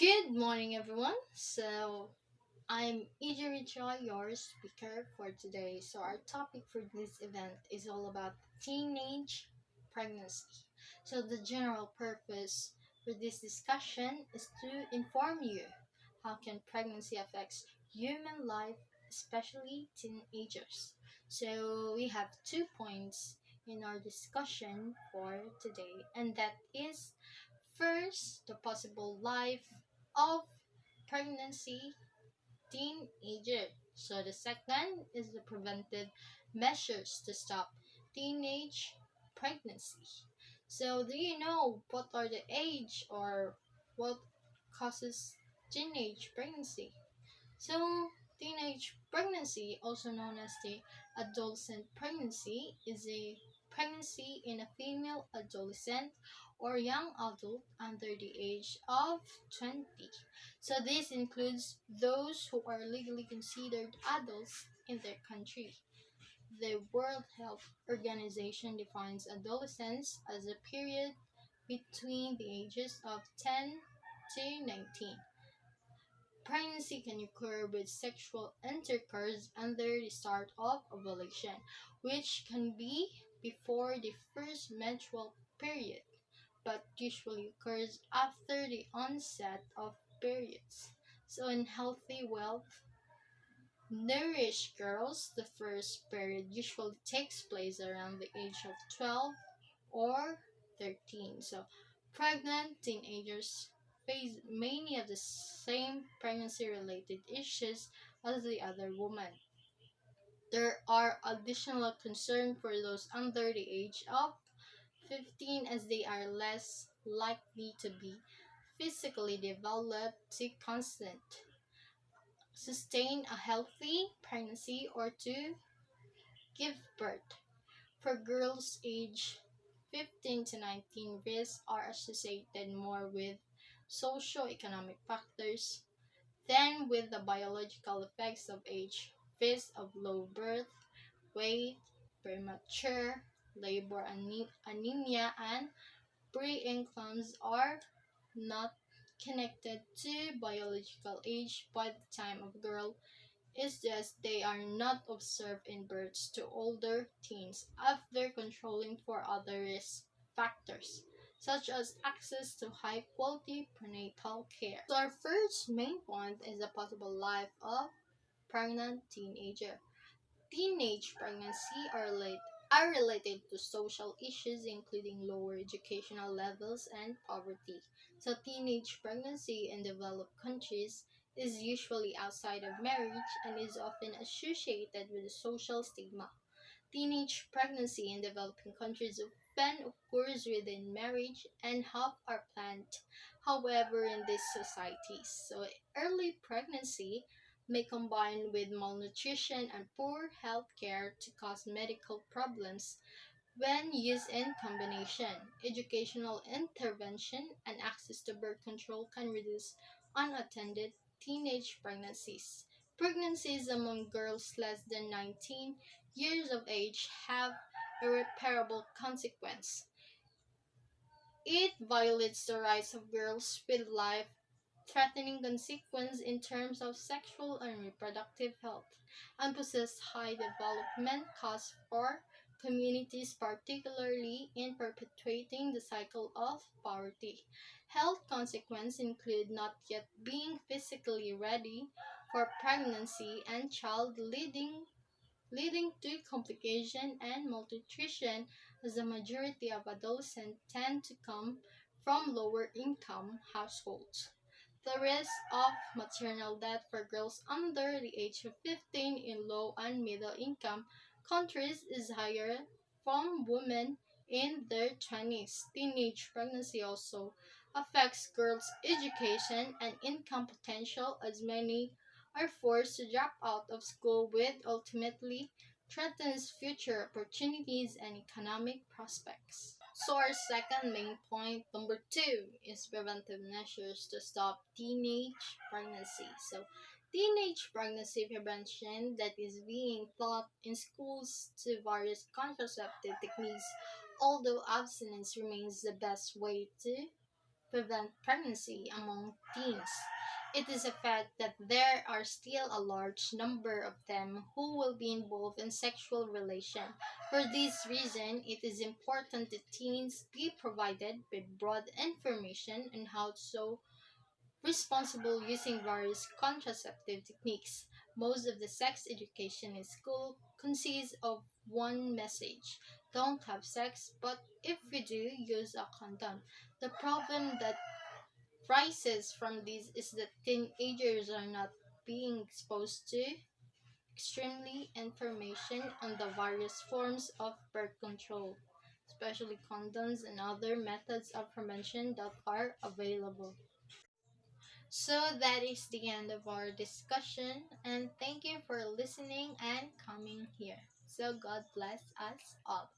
Good morning, everyone. I'm Ija Joy, your speaker for today. Our topic for this event is all about teenage pregnancy. The general purpose for this discussion is to inform you how can pregnancy affects human life, especially teenagers. We have 2 points in our discussion for today, and that is first, the possible life of pregnancy teenager. The second is the preventive measures to stop teenage pregnancy. Do you know what are the age or what causes teenage pregnancy? Teenage pregnancy, also known as the adolescent pregnancy, is a pregnancy in a female adolescent or young adult under the age of 20. This includes those who are legally considered adults in their country. The World Health Organization defines adolescence as a period between the ages of 10 to 19. Pregnancy can occur with sexual intercourse under the start of ovulation, which can be before the first menstrual period, but usually occurs after the onset of periods. In healthy, well nourished girls, the first period usually takes place around the age of 12 or 13. Pregnant teenagers face many of the same pregnancy related issues as the other women. There are additional concerns for those under the age of 15 as they are less likely to be physically developed to constant sustain a healthy pregnancy or to give birth. For girls aged 15 to 19, risks are associated more with socio-economic factors than with the biological effects of age. Risk of low birth weight, premature labor, anemia, and pre-eclampsia are not connected to biological age by the time of girl. It's just they are not observed in births to older teens after controlling for other risk factors, such as access to high quality prenatal care. Our first main point is the possible life of pregnant teenager. Teenage pregnancy are related to social issues including lower educational levels and poverty. Teenage pregnancy in developed countries is usually outside of marriage and is often associated with a social stigma. Teenage pregnancy in developing countries often occurs within marriage and half are planned. However, in these societies, early pregnancy may combine with malnutrition and poor health care to cause medical problems when used in combination. Educational intervention and access to birth control can reduce unattended teenage pregnancies. Pregnancies among girls less than 19 years of age have irreparable consequence. It violates the rights of girls with life threatening consequences in terms of sexual and reproductive health, and possess high development costs for communities, particularly in perpetuating the cycle of poverty. Health consequences include not yet being physically ready for pregnancy and child leading to complication and malnutrition as the majority of adolescents tend to come from lower income households. The risk of maternal death for girls under the age of 15 in low and middle income countries is higher from women in their 20s. Teenage pregnancy also affects girls' education and income potential as many are forced to drop out of school, which ultimately threatens future opportunities and economic prospects. Our second main point, number two, is preventive measures to stop teenage pregnancy. Teenage pregnancy prevention that is being taught in schools to various contraceptive techniques, although abstinence remains the best way to prevent pregnancy among teens. It is a fact that there are still a large number of them who will be involved in sexual relation. For this reason, it is important that teens be provided with broad information on how to responsible using various contraceptive techniques. Most of the sex education in school consists of one message: don't have sex, but if you do, use a condom. The problem that rises from this is that teenagers are not being exposed to extremely information on the various forms of birth control, especially condoms and other methods of prevention that are available. So that is the end of our discussion, and thank you for listening and coming here. So God bless us all.